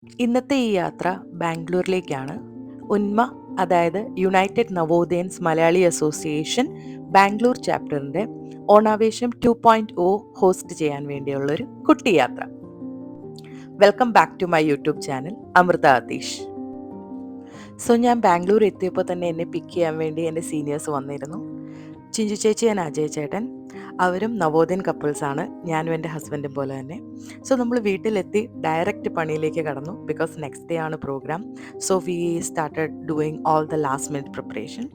ഇന്നത്തെ ഈ യാത്ര ബാംഗ്ലൂരിലേക്കാണ്. ഉന്മ, അതായത് യുണൈറ്റഡ് നവോദയൻസ് മലയാളി അസോസിയേഷൻ ബാംഗ്ലൂർ ചാപ്റ്ററിൻ്റെ ഓണാവേശം 2.0 ഹോസ്റ്റ് ചെയ്യാൻ വേണ്ടിയുള്ളൊരു കുട്ടി യാത്ര. Welcome back to my YouTube channel Amrutha Atheesh. So ഞാൻ ബാംഗ്ലൂർ എത്തിയപ്പോൾ തന്നെ എന്നെ പിക്ക് ചെയ്യാൻ വേണ്ടി എൻ്റെ സീനിയേഴ്സ് വന്നിരുന്നു. ചിഞ്ചു ചേച്ചി ആൻഡ് അജയ് ചേട്ടൻ, അവരും നവോദയൻ കപ്പിൾസാണ്, ഞാനും എൻ്റെ ഹസ്ബൻഡും പോലെ തന്നെ. സോ നമ്മൾ വീട്ടിലെത്തി ഡയറക്റ്റ് പണിയിലേക്ക് കടന്നു. ബിക്കോസ് നെക്സ്റ്റ് ഡേ ആണ് programme. So we started doing all the last minute preparation.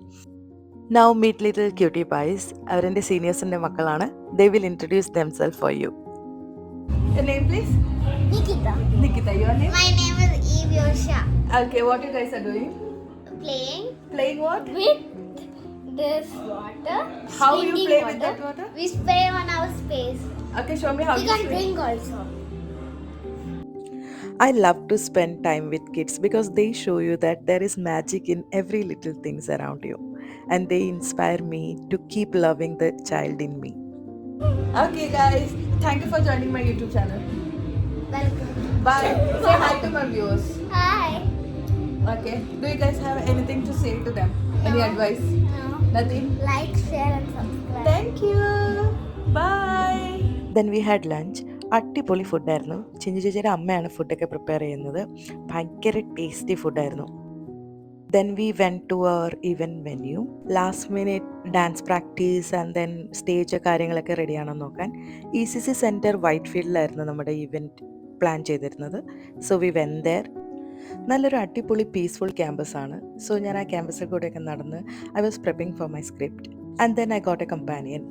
Now meet little cutie pies. അവരെൻ്റെ സീനിയേഴ്സിൻ്റെ മക്കളാണ്. They will introduce themself for you. Your name please? Nikita. Nikita, your name? My name is Evyosha. Okay, what you guys are doing? Playing Playing what? with this water. How you sprinting play water. with that water? We spray on our space. Okay, show me how We you can swim. drink also. I love to spend time with kids because they show you that there is magic in every little things around you, and they inspire me to keep loving the child in me. Okay guys, thank you for joining my YouTube channel. Welcome. Bye. Say hi to my viewers. Hi. Okay. Do you guys have anything to say to them? Any No. advice? No. Nothing? Like, share and subscribe. Thank you. Bye. Then we had lunch. അടിപൊളി ഫുഡായിരുന്നു. ചിഞ്ചു ചേച്ചിയുടെ അമ്മയാണ് ഫുഡൊക്കെ prepare ചെയ്യുന്നത്. ഭയങ്കര tasty ഫുഡായിരുന്നു. Then we went to our event venue. Last minute dance practice and then stage കാര്യങ്ങളൊക്കെ റെഡിയാണെന്ന് നോക്കാൻ ECC centre വൈറ്റ് ഫീൽഡിലായിരുന്നു നമ്മുടെ ഇവൻറ്റ് പ്ലാൻ ചെയ്തിരുന്നത്. So we went there. നല്ലൊരു അടിപൊളി പീസ്ഫുൾ ക്യാമ്പസാണ്. സോ ഞാൻ ആ ക്യാമ്പസിൽ കൂടെയൊക്കെ നടന്ന് I was preparing for my script. And then I got a companion,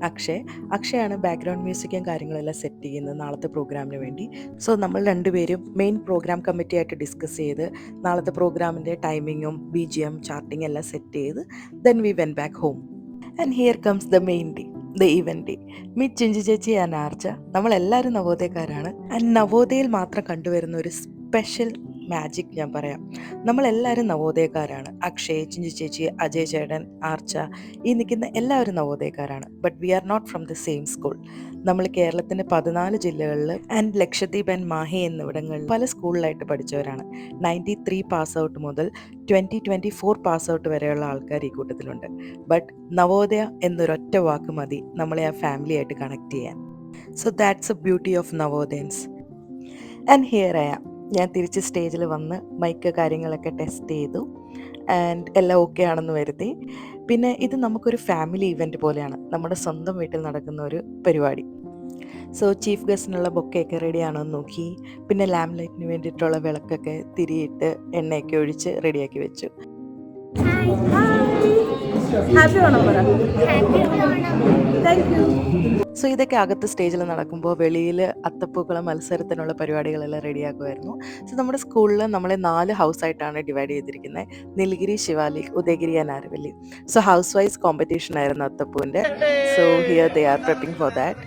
അക്ഷയാണ് ബാക്ക്ഗ്രൗണ്ട് മ്യൂസിക്കും കാര്യങ്ങളെല്ലാം സെറ്റ് ചെയ്യുന്നത് നാളത്തെ പ്രോഗ്രാമിന് വേണ്ടി. സോ നമ്മൾ രണ്ടുപേരും മെയിൻ പ്രോഗ്രാം കമ്മിറ്റി ആയിട്ട് ഡിസ്കസ് ചെയ്ത് നാളത്തെ പ്രോഗ്രാമിൻ്റെ ടൈമിങ്ങും BGM ചാർട്ടിങ് എല്ലാം സെറ്റ് ചെയ്ത് then we went back home. And here comes the main day, the event day. Meet Chinchu ചേച്ചി ആൻഡ് ആർച്ച. നമ്മളെല്ലാവരും നവോദയക്കാരാണ്. ആൻഡ് നവോദയയിൽ മാത്രം കണ്ടുവരുന്ന ഒരു സ്പെഷ്യൽ മാജിക് ഞാൻ പറയാം. നമ്മളെല്ലാവരും നവോദയക്കാരാണ്. അക്ഷയ്, ചിഞ്ചു ചേച്ചി, അജയ് ചേട്ടൻ, ആർച്ച, ഈ നിൽക്കുന്ന എല്ലാവരും നവോദയക്കാരാണ്. But we are not from the same school. നമ്മൾ കേരളത്തിൻ്റെ 14 ജില്ലകളിൽ ആൻഡ് ലക്ഷദ്വീപ് ആൻഡ് മാഹി എന്നിവിടങ്ങളിൽ പല സ്കൂളിലായിട്ട് പഠിച്ചവരാണ്. 93 പാസ് ഔട്ട് മുതൽ 2024 പാസ് ഔട്ട് വരെയുള്ള ആൾക്കാർ ഈ കൂട്ടത്തിലുണ്ട്. ബട്ട് നവോദയ എന്നൊരൊറ്റ വാക്ക് മതി നമ്മളെ ആ ഫാമിലിയായിട്ട് കണക്ട് ചെയ്യാൻ. So that's a beauty of Navodayans. And here I am. ഞാൻ തിരിച്ച് സ്റ്റേജിൽ വന്ന് മൈക്ക് കാര്യങ്ങളൊക്കെ ടെസ്റ്റ് ചെയ്തു ആൻഡ് എല്ലാം ഓക്കെ ആണെന്ന് വരുത്തി. പിന്നെ ഇത് നമുക്കൊരു ഫാമിലി ഇവൻറ്റ് പോലെയാണ്, നമ്മുടെ സ്വന്തം വീട്ടിൽ നടക്കുന്ന ഒരു പരിപാടി. സോ ചീഫ് ഗസ്റ്റിനുള്ള ബൊക്കെയൊക്കെ റെഡിയാണോ എന്ന് നോക്കി. പിന്നെ ലാമ്പ് ലൈറ്റിന് വേണ്ടിയിട്ടുള്ള വിളക്കൊക്കെ തിരിയിട്ട് എണ്ണയൊക്കെ ഒഴിച്ച് റെഡിയാക്കി വെച്ചു. ഹാപ്പി ഓണം പറ. Happy Onam. Thank you. So ഇതൊക്കെ അകത്ത് സ്റ്റേജിൽ നടക്കുമ്പോൾ വെളിയിൽ അത്തപ്പൂക്കള മത്സരത്തിനുള്ള പരിപാടികളെല്ലാം റെഡിയാക്കുമായിരുന്നു. സോ നമ്മുടെ സ്കൂളിൽ നമ്മളെ 4 ഹൗസായിട്ടാണ് ഡിവൈഡ് ചെയ്തിരിക്കുന്നത്: Nilgiri, Shivalik, Udayagiri and Aravalli. So house wise competition ആയിരുന്നു അത്തപ്പൂവിൻ്റെ. So here they are preparing for that.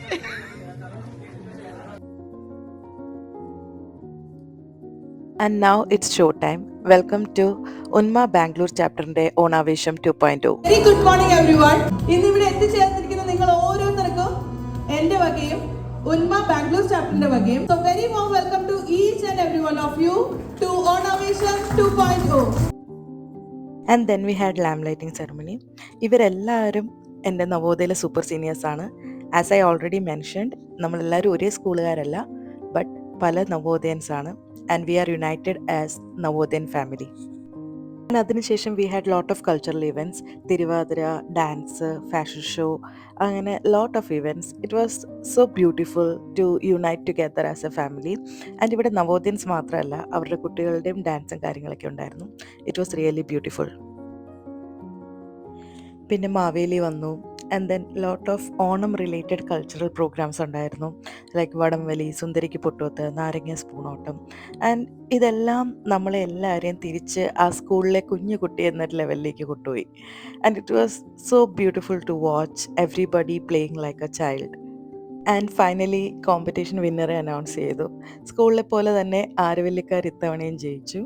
And now it's show time. Welcome to Unma Bangalore ചാപ്റ്ററിൻ്റെ ഓണാവേശം 2.0. Very good morning everyone. ഇന്നിവിടെ എത്തിച്ചേർന്നിരിക്കുന്ന നിങ്ങൾ ഓരോരുത്തർക്കും എൻ്റെ വകയും ഉന്മ ബാംഗ്ലൂർ ചാപ്റ്ററിന്റെ വകയും so very warm welcome to each and every one of you to ഓണാവേശം 2.0. And then we had lamp lighting ceremony. ഇവരെല്ലാവരും എൻ്റെ നവോദയയിലെ സൂപ്പർ സീനിയേഴ്സാണ്. ആസ് ഐ ഓൾറെഡി മെൻഷൻഡ്, നമ്മളെല്ലാവരും ഒരേ സ്കൂളുകാരല്ല, ബട്ട് പല നവോദയൻസാണ്. And we are united as Navodayan family. And അതിനുശേഷം we had lot of cultural events. Thiruvathira, dance, fashion show, അങ്ങനെ lot of events. It was so beautiful to unite together as a family. And ഇവിടെ നവോദയൻസ് മാത്രമല്ല, അവരുടെ കുട്ടികളുടെയും ഡാൻസും കാര്യങ്ങളൊക്കെ ഉണ്ടായിരുന്നു. It was really beautiful. പിന്നെ മാവേലി വന്നു. And then lot of Onam related cultural programmes ഉണ്ടായിരുന്നു. ലൈക്ക് വടംവലി, സുന്ദരിക്ക് പൊട്ടുവത്ത്, നാരങ്ങ സ്പൂണോട്ടം. ആൻഡ് ഇതെല്ലാം നമ്മളെ എല്ലാവരെയും തിരിച്ച് ആ സ്കൂളിലെ കുഞ്ഞു കുട്ടി എന്ന ലെവലിലേക്ക് കൊണ്ടുപോയി. And it was so beautiful to watch everybody playing like a child. And finally competition വിന്നറെ അനൗൺസ് ചെയ്തു. സ്കൂളിലെ പോലെ തന്നെ ആരവല്ലിക്കാർ ഇത്തവണയും ജയിച്ചു.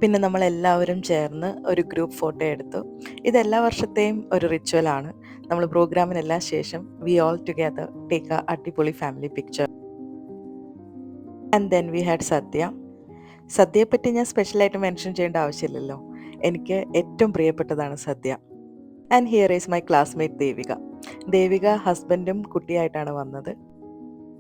പിന്നെ നമ്മളെല്ലാവരും ചേർന്ന് ഒരു ഗ്രൂപ്പ് ഫോട്ടോ എടുത്തു. ഇതെല്ലാ വർഷത്തെയും ഒരു റിച്വലാണ്. നമ്മൾ പ്രോഗ്രാമിനെല്ലാം ശേഷം we all together take a അടിപൊളി family picture. And then we had sadya. സദ്യയെപ്പറ്റി ഞാൻ സ്പെഷ്യലായിട്ട് മെൻഷൻ ചെയ്യേണ്ട ആവശ്യമില്ലല്ലോ. എനിക്ക് ഏറ്റവും പ്രിയപ്പെട്ടതാണ് sadya. And here is my classmate Devika. Devika ഹസ്ബൻഡും കുട്ടിയായിട്ടാണ് വന്നത്.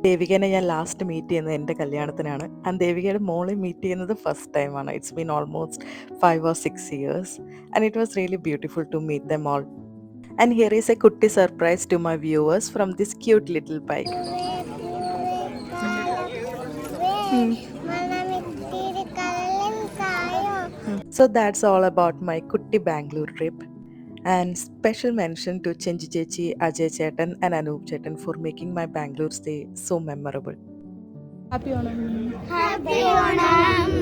ദേവികനെ ഞാൻ ലാസ്റ്റ് മീറ്റ് ചെയ്യുന്നത് എൻ്റെ കല്യാണത്തിനാണ്. ആൻഡ് ദേവികയുടെ മോളെ മീറ്റ് ചെയ്യുന്നത് ഫസ്റ്റ് ടൈമാണ്. It's been almost 5 or 6 years. And it was really beautiful to meet them all. And here is a കുട്ടി surprise to my viewers from this cute little bike. So that's all about my Kutti Bangalore trip. And special mention to Chenji Chechi, Ajay Chetan and Anoop Chetan for making my Bangalore stay so memorable. Happy Onam. Happy Onam.